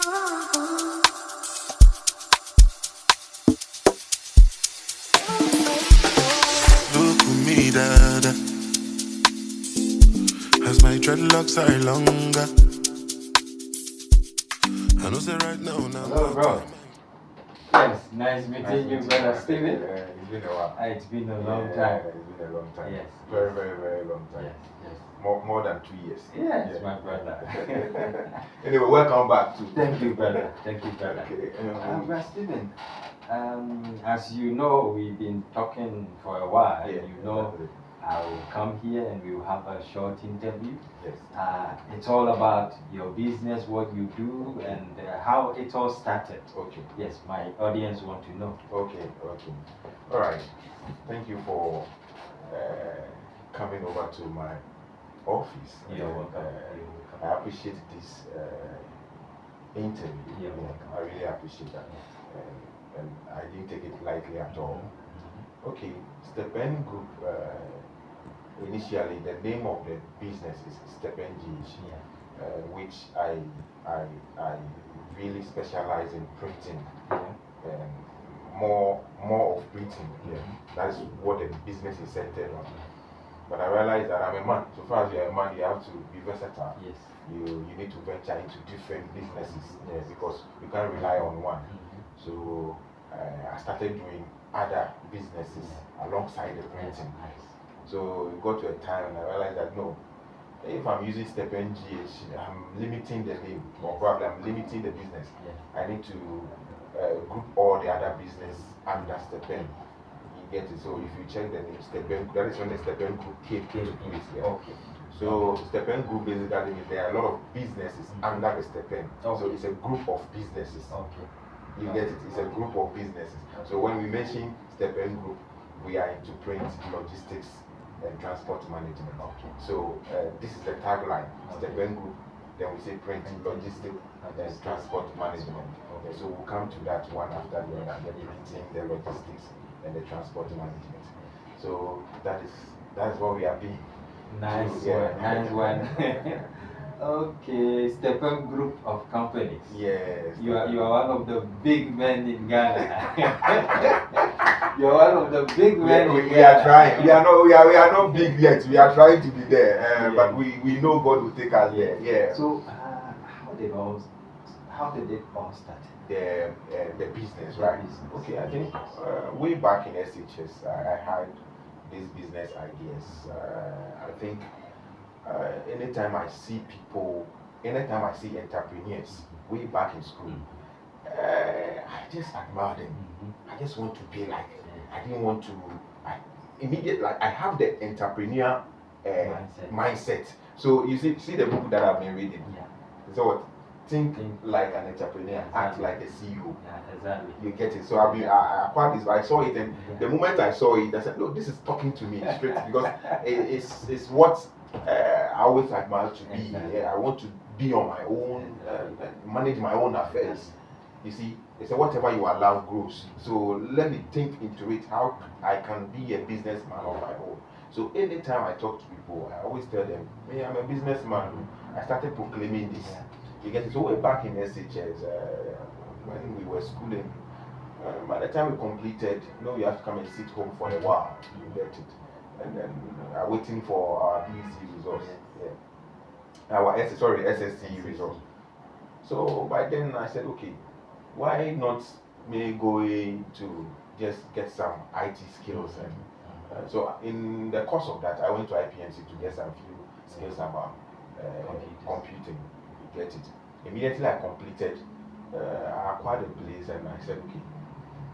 Look at me, dada. As my dreadlocks are longer. I know say right now. Hello, bro. Yes, nice meeting you, brother Steven. It's been a while. It's been a long time. It's been a long time. Yes. Very, very, very long time. Yes. More than 2 years. Yes, my brother. Anyway, welcome back to. Thank you, brother. Thank you, brother. Okay. Brother Steven, as you know, we've been talking for a while. Yeah, you know, exactly. I will come here and we will have a short interview. Yes. It's all about your business, what you do, and how it all started. Okay. Yes, my audience want to know. Okay. All right. Thank you for coming over to my office. You're welcome. I appreciate this interview. You're welcome. I really appreciate that. And I didn't take it lightly at all. Okay, StepNGroup, initially the name of the business is StepNGH, which I really specialize in printing, and more of printing. That's what the business is centered on. But I realized that I'm a man. So far as you're a man, you have to be versatile. Yes. You need to venture into different businesses because you can't rely on one. So I started doing other businesses alongside the printing. So it got to a time and I realized that no, if I'm using StepNGH, I'm limiting the name, or probably I'm limiting the business. I need to group all the other business under StepN. You get it? So if you check the name StepN, that is when the StepNGroup came to place. Okay. So StepNGroup basically means there are a lot of businesses under the StepN. So it's a group of businesses. You get it? It's a group of businesses. So when we mention StepNGroup, we are into print, logistics, and transport management. So this is the tagline, StepNGroup. Then we say print, logistics, and transport management. So we'll come to that one after the other, the printing, the logistics, and the transport management. So that's what we are doing. Nice one. Okay, StepNGroup of companies. Yes. You are one of the big men in Ghana. You are one of the big men. We are trying. We are not big yet. We are trying to be there. But we know God will take us there. Yeah. So how did it all start? The business, right? Okay, I think way back in SHS, I had these business ideas. I think anytime I see entrepreneurs way back in school, I just admire them. I just want to be like, I didn't want to, I have the entrepreneur mindset. So you see the book that I've been reading. So what? Think like an entrepreneur, act like a CEO. Exactly. You get it? So I acquired this, I saw it, and the moment I saw it, I said, no, this is talking to me straight because it's what I always admire to be. I want to be on my own, manage my own affairs. You see, they say whatever you allow grows. So let me think into it, how I can be a businessman on my own. So anytime I talk to people, I always tell them, hey, I'm a businessman. I started proclaiming this. You get it? So way back in SHS, when we were schooling, by the time we completed, you have to come and sit home for a while. You get it? And then waiting for our BC results. Our SSC results. So by then I said, okay, why not me going to just get some IT skills? And so in the course of that, I went to IPMC to get some few skills about computing. You get it? Immediately I completed, I acquired a place and I said, okay,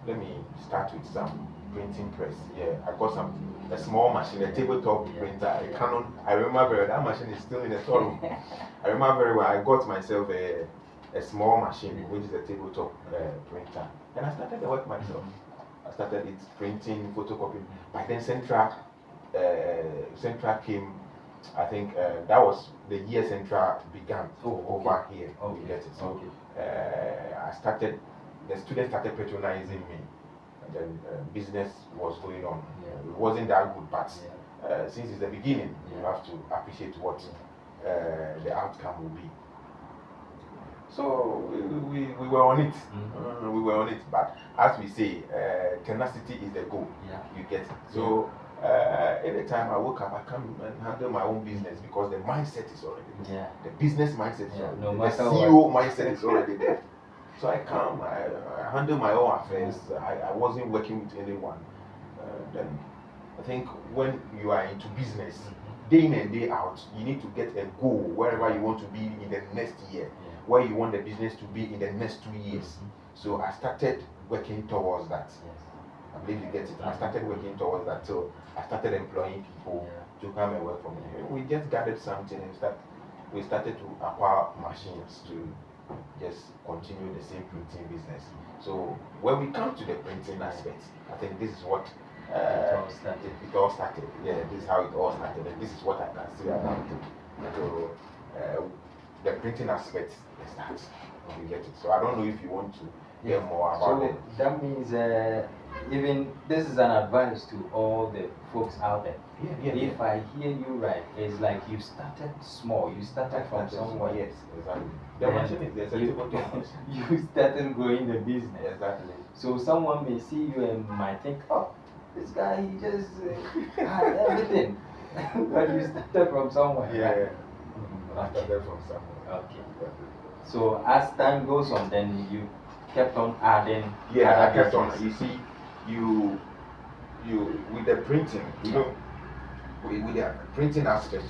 let me start with some printing press. I got a small machine, a tabletop printer, a Canon. I remember very well, that machine is still in the storeroom. I remember very well, I got myself a small machine, which is a tabletop printer. And I started the work myself. I started it printing, photocopying. By then Central came, I think that was the year Central began over here. You get it? So I started, the students started patronizing me. And then business was going on. It wasn't that good, but since it's the beginning, you have to appreciate what the outcome will be. So we were on it. We were on it. But as we say, tenacity is the goal. Yeah. You get it. So anytime I woke up, I come and handle my own business because the mindset is already there. Yeah. The business mindset is Yeah, already no there. The matter CEO mindset is already there. So I come, I handle my own affairs. I wasn't working with anyone. Then I think when you are into business, day in and day out, you need to get a goal wherever you want to be in the next year, where you want the business to be in the next 2 years. So I started working towards that. I believe you get it. I started working towards that. So I started employing people to come and work for me. We just gathered something and we started to acquire machines to just continue the same printing business. So when we come to the printing aspect, I think this is what it all started. Yeah, this is how it all started, and this is what I can say about it. So the printing aspect is that you get it. So I don't know if you want to hear more about it. So that means even this is an advice to all the folks out there. If I hear you right, it's like you started small. You started from somewhere. Yes, exactly. The machine is the you started growing the business. Exactly. So someone may see you and might think, oh, this guy, he just had everything. But you started from somewhere. Yeah. I started from somewhere. Okay. So as time goes on, then you kept on adding. Yeah, I kept on. You see, you with the printing, you know, with the printing aspect,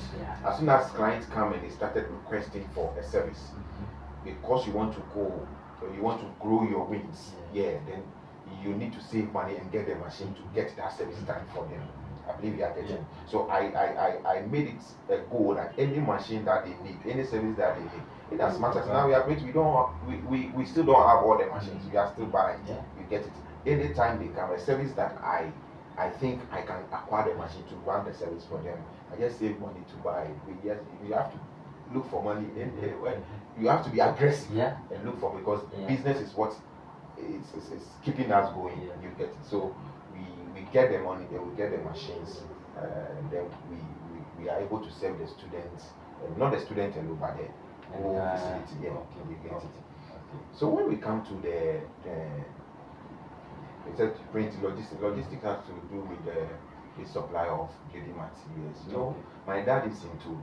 as soon as clients come and they started requesting for a service, because you want to grow your wings, then you need to save money and get the machine to get that service done for them. I believe you are getting. So I made it a goal that any machine that they need, any service that they need, in as much as now we are rich, we still don't have all the machines. We are still buying. You get it. Anytime they come, a service that I think I can acquire the machine to run the service for them, I just save money to buy it. You have to look for money. You have to be aggressive and look for, because business is what is keeping us going. You get it. So we get the money, then we get the machines, and then we are able to serve the students, not the student alone, but the whole facility. You get it. So when we come to the print logistics has to do with the supply of building materials. You know, my dad is into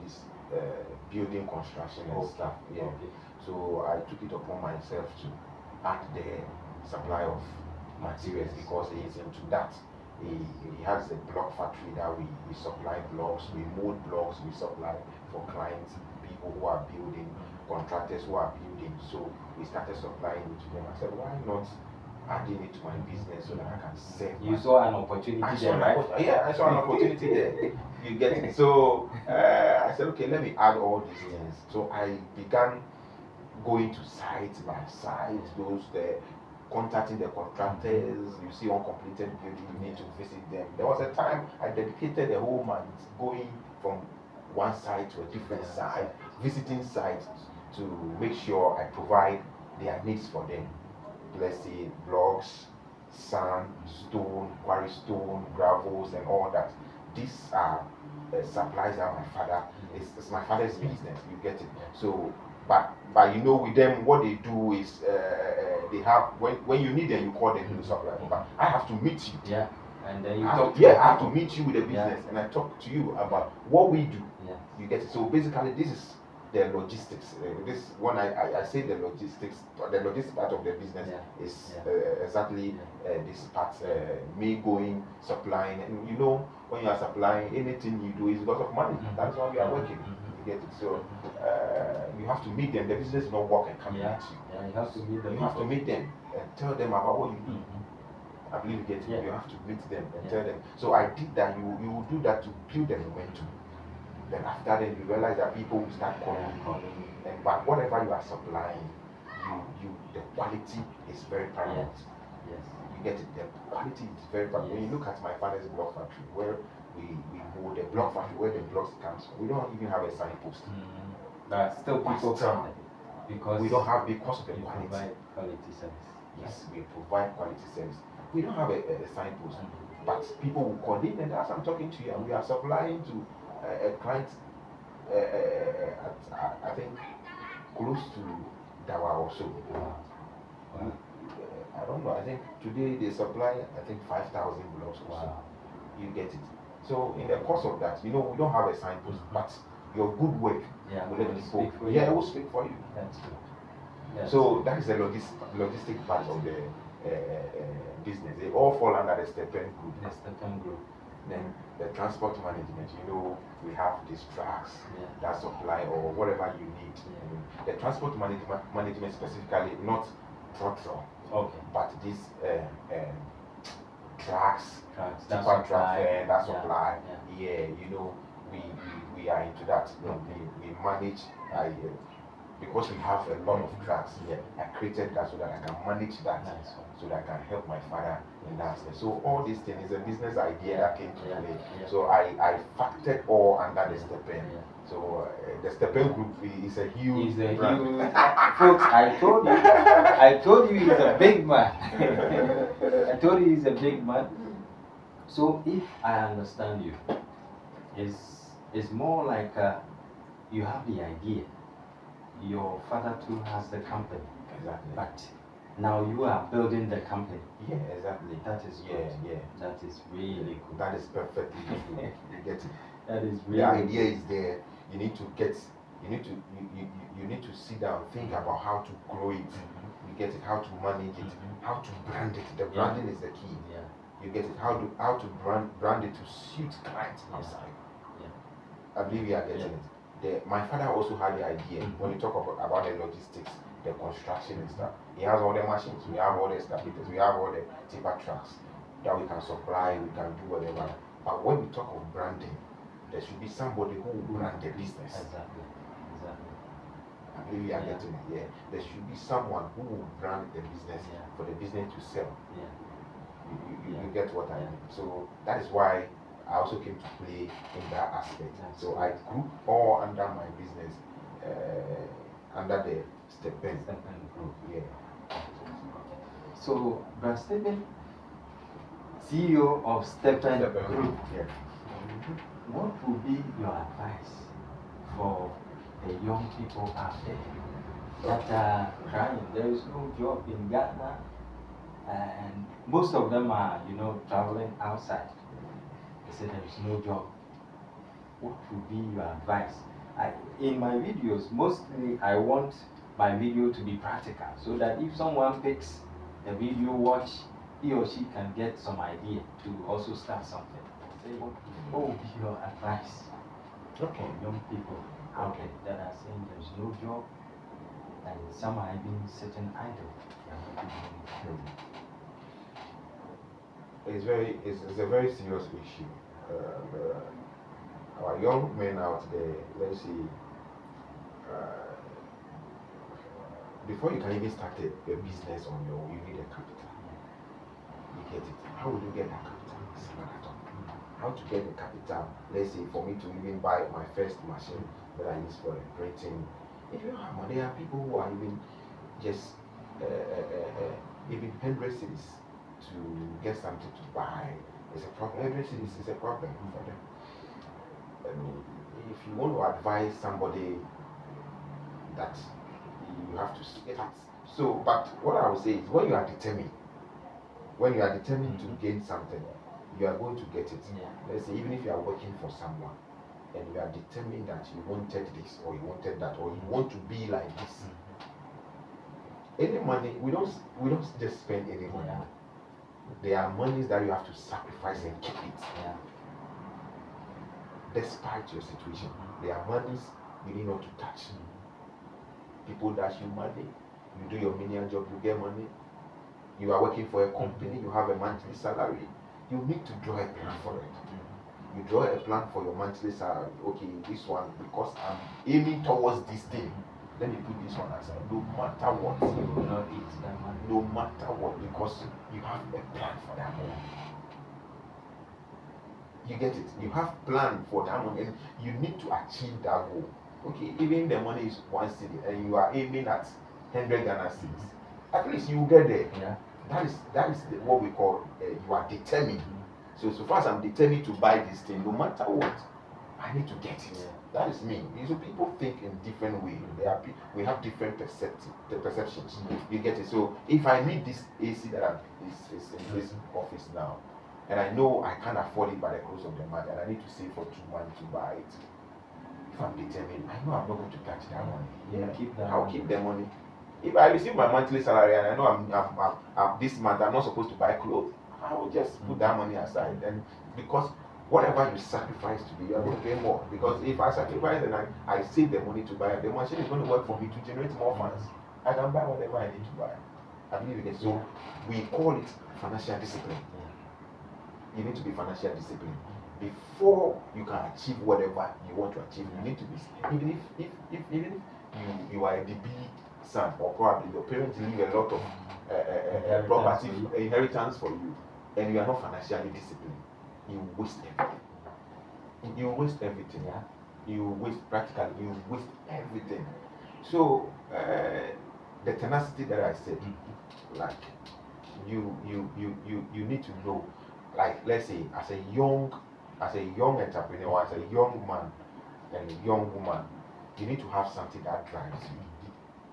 this building construction and stuff. So I took it upon myself to add the supply of materials because he is into that. He has a block factory that we supply blocks, we mold blocks, we supply for clients, people who are building, contractors who are building. So we started supplying it to them. I said, why not adding it to my business so that I can sell? You saw an opportunity there, right? I saw an opportunity there. You get it. So I said, okay, let me add all these things. So I began going to site by site, contacting the contractors. You see uncompleted building, you need to visit them. There was a time I dedicated a whole month going from one site to a different site, visiting sites to make sure I provide their needs for them. Let's say blocks, sand, stone, quarry stone, gravels, and all that. These are supplies that my father, it's my father's business. You get it. So, but you know, with them, what they do is they have, when you need them, you call them to supply. But I have to meet you. Yeah. And then you talk to I have to meet you with the business, and I talk to you about what we do. You get it. So basically, this is the logistics. When I say the logistics part of the business is exactly this part. Me going, supplying, and you know, when you are supplying, anything you do is because of money. That's why we are working. You get it. So you have to meet them. The business is not work and come meet you. You have to meet them. You have to meet them and tell them about what you do. I believe you get it. You have to meet them and tell them. So I did that. You will do that to build the momentum. Then after that, you realize that people will start calling you. But whatever you are supplying, the quality is very paramount. You get it. The quality is very paramount. When you look at my father's block factory, where we hold the block factory, where the blocks comes from, we don't even have a signpost. But still people come because we don't have, because of the quality. Provide quality service. Yes, we provide quality service. We don't have a signpost, but people will call in, and as I'm talking to you, and we are supplying to a client, I think close to Dawa also. Wow. I don't know. I think today they supply, I think 5,000 blocks or so. Wow. You get it. So in the course of that, we don't have a signpost, but your good work will let people. It will speak for you. That's good. Yes. So that is the logistic part of the business. They all fall under the StepNGroup. The StepNGroup. Then the transport management, we have these trucks Yeah. that supply or whatever you need. Yeah. The transport management specifically, not throttle, Okay. but these trucks, That tipper supply. that supply. Yeah. We are into that. We manage. Because we have a lot of trucks, I created that so that I can manage that, Nice. so that I can help my father in that aspect. So all these things is a business idea that came to play. So I factored all under the StepN. So the StepNGroup is a huge brand. Folks, I told you he's a big man. I told you he's a big man. So if I understand you, it's more like you have the idea. Your father too has the company. Exactly. But now you are building the company. Yeah, exactly. That is good. Yeah. That is really good. That is perfectly good. You get it. That is really The idea is there. You need to you need to sit down, think about how to grow it. You get it, how to manage it, how to brand it. The branding is the key. Yeah. You get it, how to brand it to suit clients outside. I believe you are getting it. My father also had the idea when you talk about the logistics, the construction and stuff. He has all the machines, we have all the excavators, we have all the tipper trucks that we can supply, we can do whatever. But when we talk of branding, there should be somebody who will brand the business. Exactly. I believe you are getting it. Yeah. There should be someone who will brand the business for the business to sell. Yeah. You get what I mean. So that is why I also came to play in that aspect. So I group all under my business, under the StepN Group. Yeah. So, Brother Stephen, CEO of StepN Group, Yeah. what would be your advice for the young people out there that are crying? There is no job in Ghana, and most of them are, traveling outside. They say there is no job. What would be your advice? In my videos, mostly I want my video to be practical so that if someone picks the video, watch, he or she can get some idea to also start something. Say, what would be your advice for young people out there that are saying there's no job and some are even sitting idle? It's a very serious issue. Our young men out there, let's see, before you can even start a business on your own, you need a capital. You get it? How will you get that capital? How to get the capital? Let's say for me to even buy my first machine that I use for printing. If you don't have money, there are people who are even just even 100 cities to get something to buy. It's a problem. Every city is a problem for them. I mean, if you want to advise somebody that you have to get it. So, but what I would say is when you are determined to gain something, you are going to get it. Let's say even if you are working for someone and you are determined that you wanted this or you wanted that or you want to be like this. Any money, we don't just spend any money. There are monies that you have to sacrifice and keep it. Despite your situation, there are monies you need not to touch. People dash you money, you do your menial job, you get money. You are working for a company, you have a monthly salary. You need to draw a plan for it. You draw a plan for your monthly salary. Okay, this one, because I'm aiming towards this thing, let me put this one aside. No matter what, you will not eat that money. No matter what, because you have a plan for that money. You get it? You have plan for that money and you need to achieve that goal. Okay, even the money is 1 city and you are aiming at 100 Ghana cedis, at least you will get there. That is what we call you are determined. So far as I'm determined to buy this thing, no matter what, I need to get it. That is me. So people think in different ways. We have different perceptions. You get it. So if I need this AC that is in this office now, and I know I can't afford it by the close of the month, and I need to save for 2 months to buy it. If I'm determined, I know I'm not going to touch that money. I'll keep the money. If I receive my monthly salary and I know I'm this month I'm not supposed to buy clothes, I will just put that money aside. And because whatever you sacrifice to be, you are going to get more. Because if I sacrifice and I save the money to buy it, the machine is going to work for me to generate more funds. I can buy whatever I need to buy. I believe it. So we call it financial discipline. You need to be financial disciplined. Before you can achieve whatever you want to achieve, you need to be, even if you are a DB son, or probably your parents leave a lot of property inheritance for you, and you are not financially disciplined, you waste everything. You waste everything. You waste practically. You waste everything. So the tenacity that I said, like you need to know, like let's say as a young entrepreneur, as a young man and a young woman, you need to have something that drives you.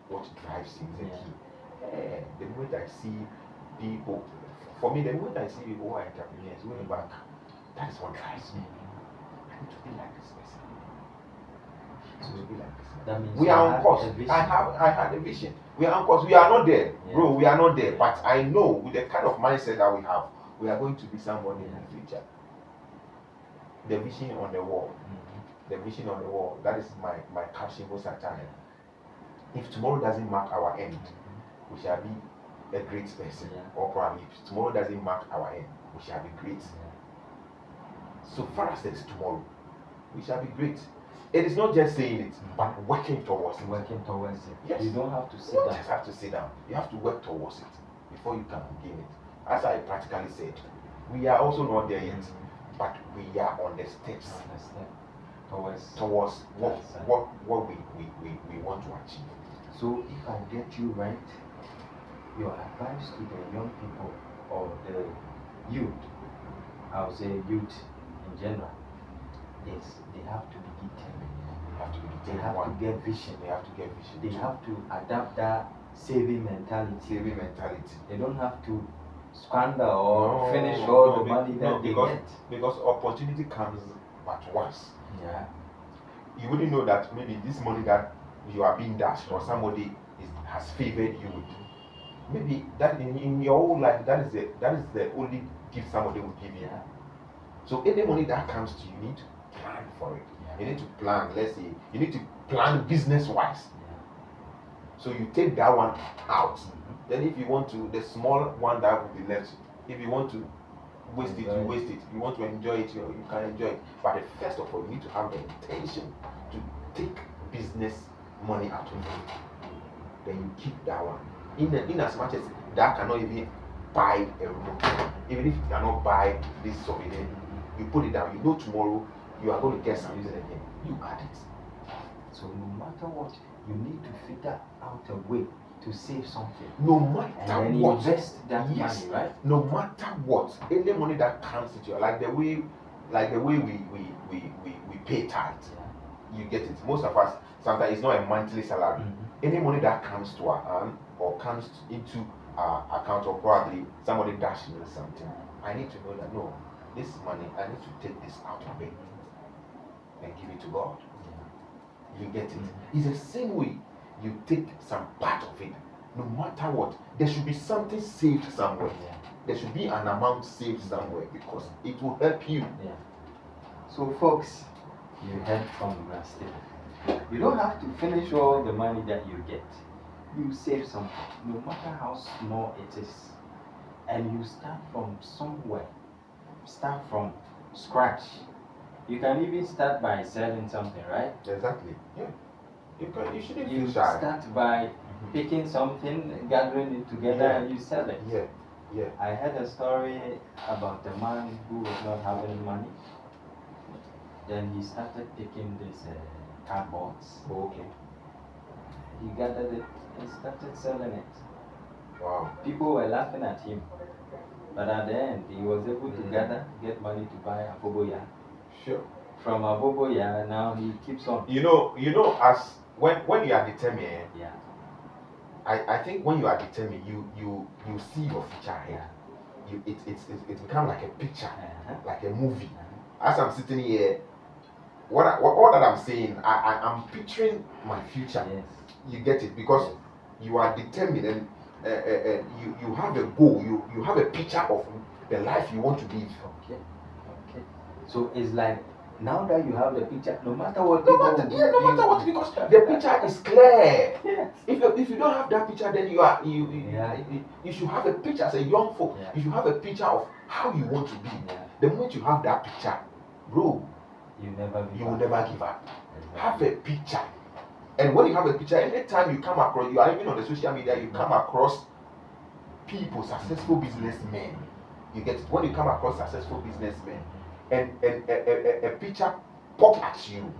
What drives you is the key. The moment I see people, for me, the moment I see people who are entrepreneurs going back, that is what drives me. I need to be like this person. That means we are on course. I had a vision. We are on course. We are not there, bro. We are not there. But I know with the kind of mindset that we have, we are going to be somebody in the future. The vision on the wall. The vision on the wall. That is my caption most of the time. If tomorrow doesn't mark our end, we shall be a great person. Or probably if tomorrow doesn't mark our end, we shall be great. So far as there is tomorrow, we shall be great. It is not just saying it, but working towards it. Working towards it. Yes. You don't have to sit down. down. You just have to sit down. You have to work towards it before you can gain it. As I practically said, we are also not there yet, but we are on the steps towards what we want to achieve. So if I get you right, your advice to the young people or the youth, I would say youth in general, is they have to be determined. They have to get vision. They have to adapt that saving mentality. They don't have to squander or finish all the money that they get. Because opportunity comes at once. You wouldn't know that maybe this money that you are being dashed or somebody has favored you with. Maybe that in your whole life, that is the only gift somebody will give you. So any money that comes to you, you need to plan for it. You need to plan. Let's say you need to plan business-wise. So you take that one out. Then if you want to, the small one that will be left, if you want to waste it, you waste it. If you want to enjoy it, you can enjoy it. But first of all, you need to have the intention to take business money out of it. Then you keep that one. In as much as that cannot even buy a remote, even if you cannot buy this souvenir, you put it down. You know tomorrow you are going to get something again. You add it. So no matter what, you need to figure out a way to save something. No matter and what, invest that money, right? No matter what, any money that comes into you, like the way we pay tithe. You get it. Most of us sometimes it's not a monthly salary. Any money that comes to our hand or comes into our account, or probably somebody dashed me something, I need to know that no, this money I need to take this out of it and give it to God. You get it. It's the same way you take some part of it. No matter what, there should be something saved somewhere. There should be an amount saved somewhere because it will help you. So folks, you heard from Stephen. You don't have to finish all the money that you get. You save something, no matter how small it is. And you start from somewhere. Start from scratch. You can even start by selling something, right? Exactly. Yeah. You shouldn't You feel shy. start by picking something, gathering it together, and you sell it. Yeah. I heard a story about a man who was not having money. Then he started picking these cardboards. Okay. He gathered it and started selling it. Wow. People were laughing at him. But at the end, he was able to get money to buy a Koboya. Sure. from Abobo, yeah, now he keeps on. You know, as when you are determined, Yeah. I think when you are determined, you see your future ahead. It's become like a picture, like a movie. As I'm sitting here, all that I'm saying, I'm picturing my future. Yes. You get it, because you are determined, and you have a goal. You have a picture of the life you want to live. Okay. So it's like, now that you have the picture, no matter what No people matter, do, yeah, no matter what, because the picture is clear. Yes. If you don't have that picture, then you should have a picture as a young folk. Yeah. You should have a picture of how you want to be. Yeah. The moment you have that picture, bro, You never give you up. will never give up. Exactly. Have a picture. And when you have a picture, anytime you come across, you are even on the social media, you come across people, successful businessmen. You get it? When you come across successful businessmen, and a picture pop at you,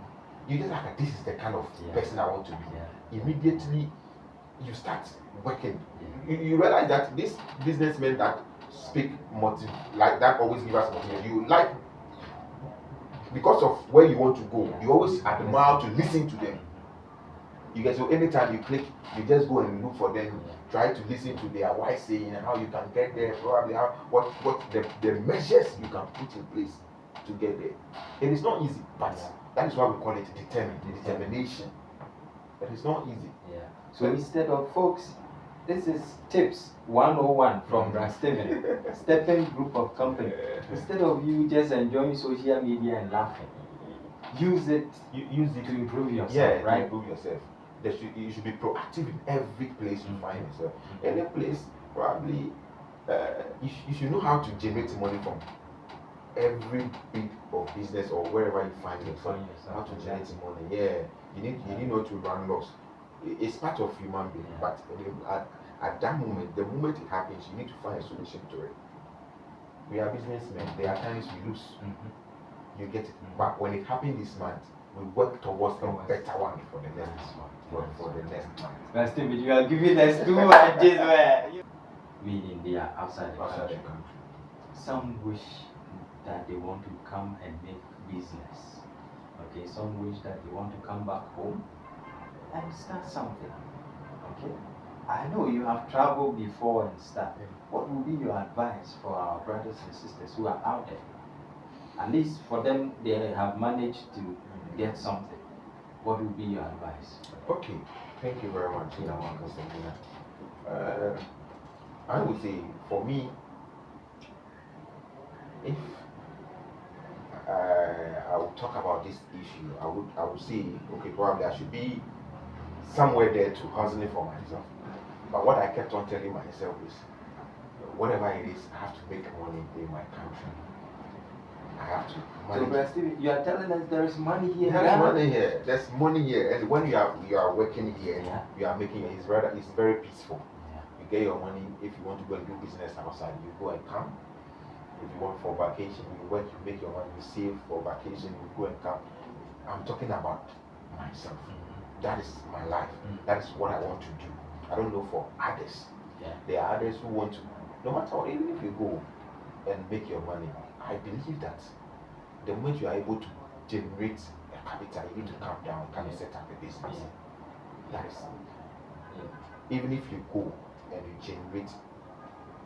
you just like, this is the kind of person I want to be. Yeah. Immediately, you start working. You realize that these businessmen that speak motive, like that, always give us motivation. You like, because of where you want to go, you always admire to listen to them. You get, so anytime you click, you just go and look for them, try to listen to their wise saying, how you can get there, probably how what the measures you can put in place to get there. It is not easy, but that is why we call it determination. But it's not easy. Yeah. So instead of, folks, this is tips 101 from Steven, StepNGroup of company. Instead of you just enjoying social media and laughing, use it to improve yourself. Yeah, right? to improve yourself. You should be proactive in every place you find yourself. Any place, probably, you should know how to generate money from every bit of business or wherever you find yourself. How to generate money. Yeah, you need not to run loss. It's part of human being, but at that moment, the moment it happens, you need to find a solution to it. We are businessmen. There are times we lose. You get it. But when it happened this month, we work towards a better one for the next month. For the next month. But Stephen, you are giving us too much where we in India, outside the country. Some wish that they want to come and make business. Okay, some wish that they want to come back home and start something. Okay, I know you have traveled before and stuff. What would be your advice for our brothers and sisters who are out there? At least for them, they have managed to get something. What would be your advice? Okay, thank you very much. I would say, for me, if I would talk about this issue, I would say, okay, probably I should be somewhere there to hustling for myself. But what I kept on telling myself is, whatever it is, I have to make money in my country. I have to. So, Brother Stephen, you are telling us there is money here. There's money here. There's money here, and when you are working here, you are making it. It's very peaceful. You get your money. If you want to go and do business outside, you go and come. If you want for vacation, you work, you make your money, you save for vacation, you go and come. I'm talking about myself. That is my life. That is what I want to do. I don't know for others. There are others who want to, no matter what, even if you go and make your money, I believe that the moment you are able to generate a capital, you need to calm down and set up a business. That is, even if you go and you generate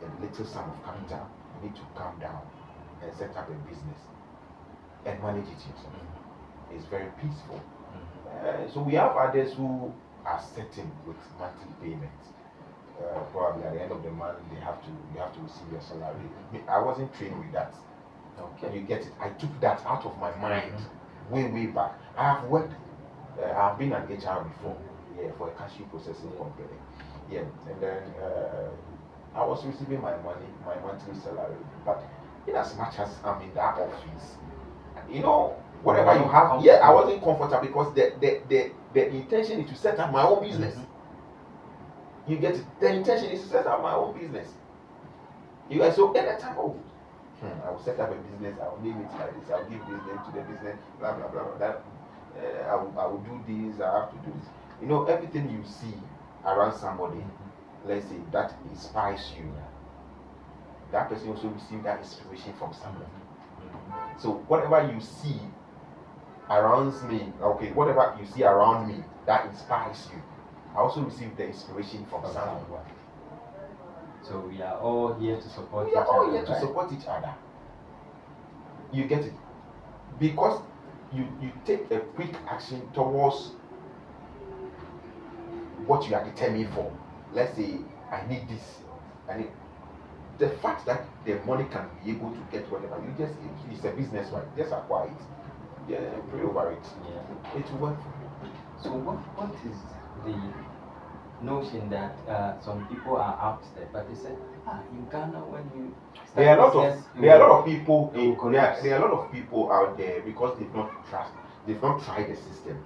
a little sum of capital, you need to calm down and set up a business and manage it yourself. It's very peaceful. So we have others who are setting with monthly payments. Probably at the end of the month, you have to receive your salary. I wasn't trained with that. Okay. You get it. I took that out of my mind way back. I have worked. I've been an HR before. For a cashew processing company. And then I was receiving my money, my monthly salary. But in as much as I'm in that office, whatever you have, I wasn't comfortable because the intention is to set up my own business. You get it? The intention is to set up my own business. So anytime, I will set up a business, I will name it like this, I will give this name to the business, blah blah blah blah. I will do this, I have to do this. Everything you see around somebody, let's say that inspires you. That person also received that inspiration from someone. So whatever you see around me, okay, whatever you see around me that inspires you, I also receive the inspiration from someone. So we are all here to support We each are all other. here to support each other. You get it? Because you take a quick action towards what you are determined for. Let's say I need this. I need the fact that the money can be able to get whatever you just, it's a business, right? Just acquire it. Yeah, pray over it. Yeah. It will work for you. So what is the notion that some people are out there, but they say, in Ghana when you start There are a lot of people there are a lot of people out there because they've not tried the system.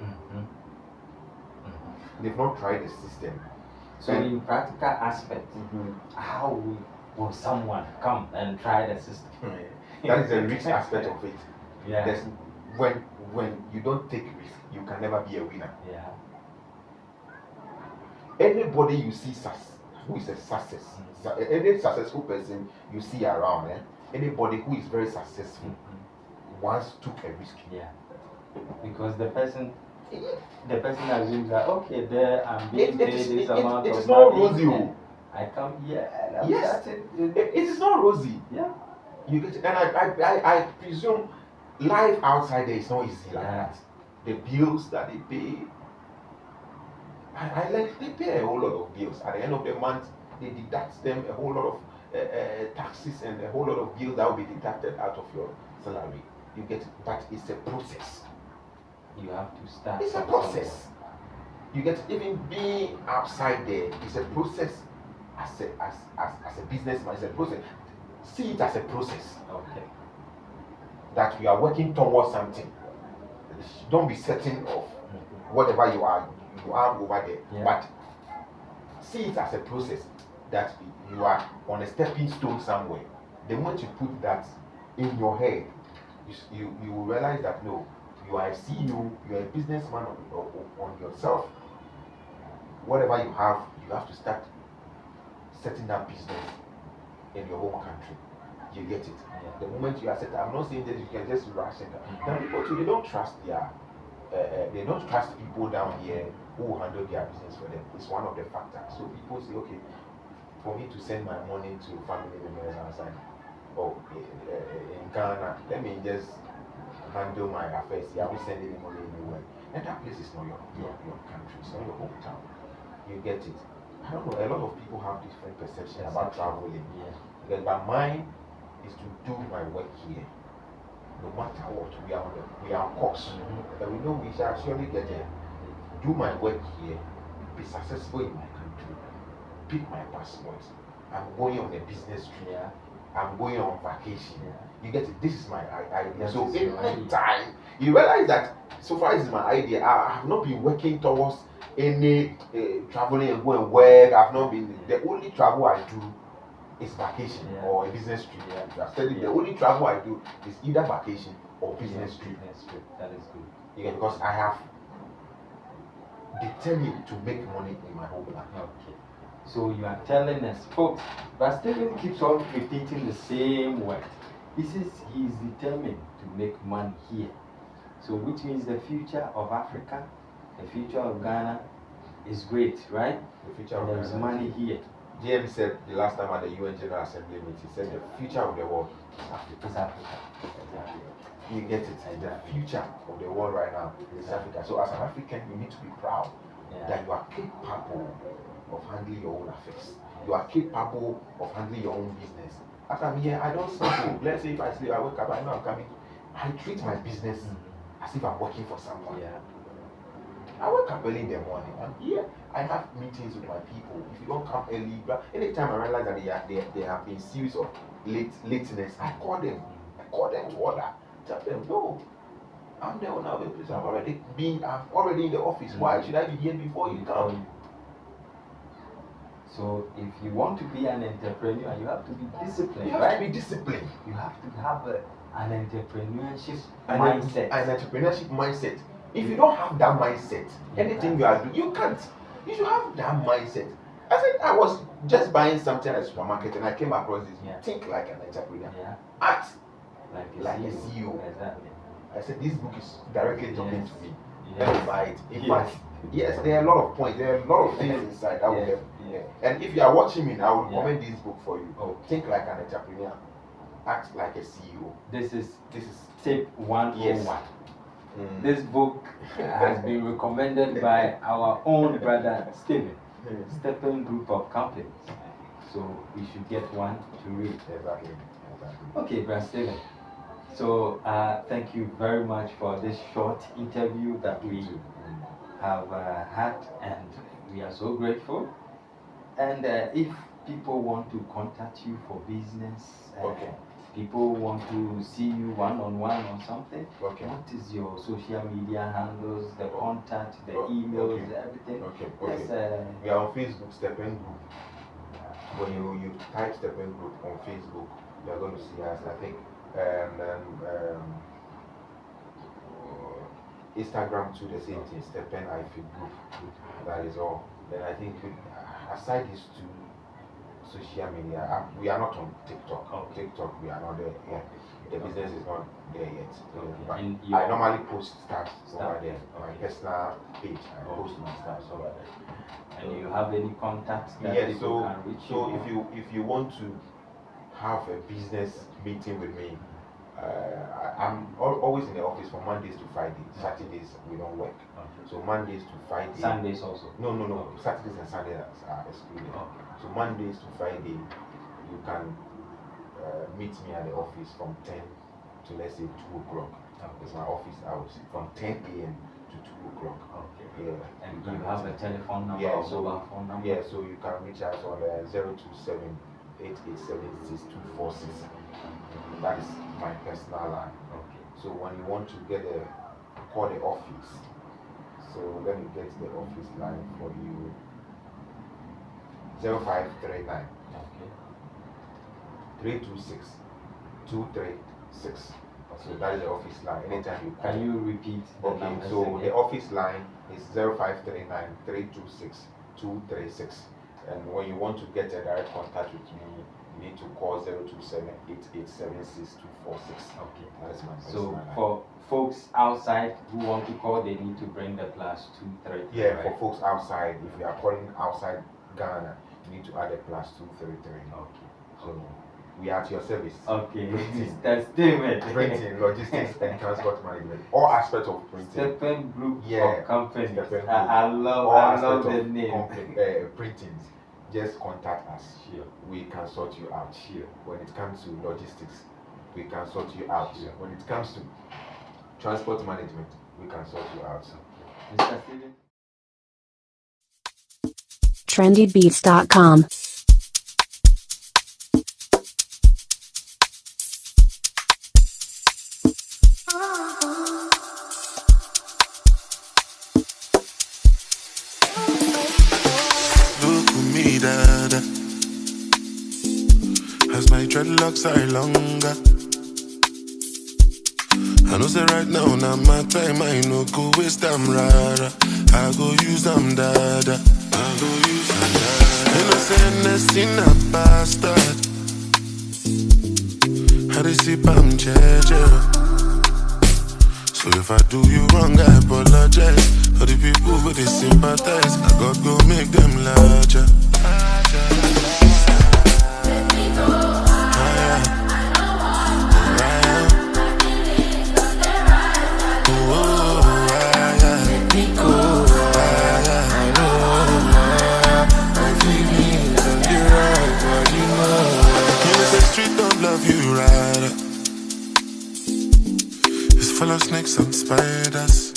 They've not tried the system. So in practical aspect, how will someone come and try the system? That is the risk aspect of it. Yeah. There's, when you don't take risk, you can never be a winner. Yeah. Anybody you see who is a success, any successful person you see around, anybody who is very successful once took a risk. Yeah. Because the person assumes that okay, there I'm being paid this amount of money. It is not rosy. I come here and I'm yes, it is not rosy. Yeah. You get it? And I presume life outside there is not easy like that. The bills that they pay, they pay a whole lot of bills. At the end of the month, they deduct them a whole lot of taxes and a whole lot of bills that will be deducted out of your salary. You get it? But it's a process. You have to start. It's a process. You get it? Even being outside there is a process. As a businessman, it's a process. See it as a process. Okay. That you are working towards something. Don't be certain of whatever you have over there. Yeah. But see it as a process that you are on a stepping stone somewhere. The moment you put that in your head, you will realize that no, you are a CEO, you are a businessman on yourself. Whatever you have to start setting up business in your home country. You get it? Yeah. The moment you are set up, I'm not saying that you can just rush it. Now people too, they don't trust people down here who will handle their business for them. It's one of the factors. So people say, okay, for me to send my money to family members outside, in Ghana, let me just handle my affairs here. I will send any money anywhere. And that place is not your country, it's not your hometown. You get it? I don't know, a lot of people have different perceptions about traveling. Yeah. But mine is to do my work here. No matter what, we are on course. And we know we shall surely get there. Do my work here, be successful in my country, pick my passport. I'm going on a business trip. Yeah. I'm going on vacation. Yeah. You get it? This is my idea. So any time you realize that so far this is my idea, I have not been working towards any traveling and go and work. I've not been. The only travel I do is vacation or a business trip. Yeah. The only travel I do is either vacation or business trip. That is good. Yeah, because I have determined to make money in my homeland. Okay. So you are telling us, folks, but Stephen keeps on repeating the same word. He says he is determined to make money here. So which means the future of Africa, the future of Ghana is great, right? The future of There is money here. JM said the last time at the UN General Assembly meeting, he said the future of the world is Africa. Is Africa. Exactly. You get it? The future of the world right now is Africa. So as an African, you need to be proud that you are capable of handling your own affairs. You are capable of handling your own business. As I'm here, I don't sleep. Let's say if I sleep, I wake up, I know I'm coming. I treat my business as if I'm working for someone. Yeah. I wake up early in the morning. I'm here. I have meetings with my people. If you don't come early, but anytime I realize that they have been series of lateness, I call them. I call them to order. Tell them, no, I'm the owner of the place. I'm already in the office. Why should I be here before you come? So if you want to be an entrepreneur, you have to be disciplined. You have to be disciplined. You have to have an entrepreneurship mindset. An entrepreneurship mindset. If you don't have that mindset, anything you are doing, you can't. You should have that mindset. I said I was just buying something at the supermarket and I came across this. Think like an entrepreneur. Act like a CEO. Exactly. I said, this book is directly talking Yes. to me. Yes. Let me buy it. In Yes. fact, yes, there are a lot of points, there are a lot of things inside that will Yes. help. Yes. And if you are watching me now, I will Yeah. recommend this book for you. Oh. Think like an entrepreneur, act like a CEO. This is This is tip 101. Yes. This book has been recommended by our own brother Stephen, StepNGroup of companies. So we should get one to read. Exactly. Okay, brother Stephen. So thank you very much for this short interview that we have had, and we are so grateful. And if people want to contact you for business, Okay. people want to see you one-on-one or something, Okay. what is your social media handles, the contact, the Oh, emails, okay. everything? Okay. Yes, We are on Facebook, StepNGroup. When you type StepNGroup on Facebook, you are going to see us. I think Instagram too, the same thing, StepN-Group. That is all. Then I think aside these two social media, we are not on TikTok. TikTok, we are not there yet. The business is not there yet. But I normally post stuff over there on my personal page. I post my stuff over there. And you have any contacts that Yes, people can reach you? So if you want to have a business meeting with me, I'm always in the office from Mondays to Fridays. Saturdays we don't work. So Mondays to Fridays. Sundays also? No. Saturdays and Sundays are excluded. So Mondays to Friday, you can meet me at the office from 10 to let's say 2 o'clock. It's my office hours from 10 a.m. to 2 o'clock. Okay. Yeah. And you have a telephone number or mobile phone number? Yeah, so you can reach us on 027 8876 That is my personal line. Okay. So when you want to call the office, so let me get the office line for you. 0539 Okay. 326 236. So that is the office line. Anytime you call. Can you repeat the numbers so again? the office line is 0539 326 236. And when you want to get a direct contact with me, you need to call 027 8876 246. Okay. That is my So line. for folks outside who want to call, they need to bring the +233. Yeah, right? for folks outside, if you are calling outside Ghana, you need to add a +233. Okay. So we are at your service. Okay. Printing, That's David. printing, logistics, and transport management. All aspects of printing. StepNGroup Yeah, of companies. StepNGroup. I love the name. Printings. Just contact us. Sure. We can sort you out. Sure. When it comes to logistics, we can sort you out. Sure. When it comes to transport management, we can sort you out. Mr. Steven? trendybeats.com. Look at me, dada. As my dreadlocks are longer. I know say right now, my time, I no go waste them, rara. I go use them, dada. I go use them, dada. Innocent in a bastard. I receive I'm jeje. So if I do you wrong, I apologize. For the people who they sympathize, I God go make them larger. Love you right. It's full of snakes and spiders.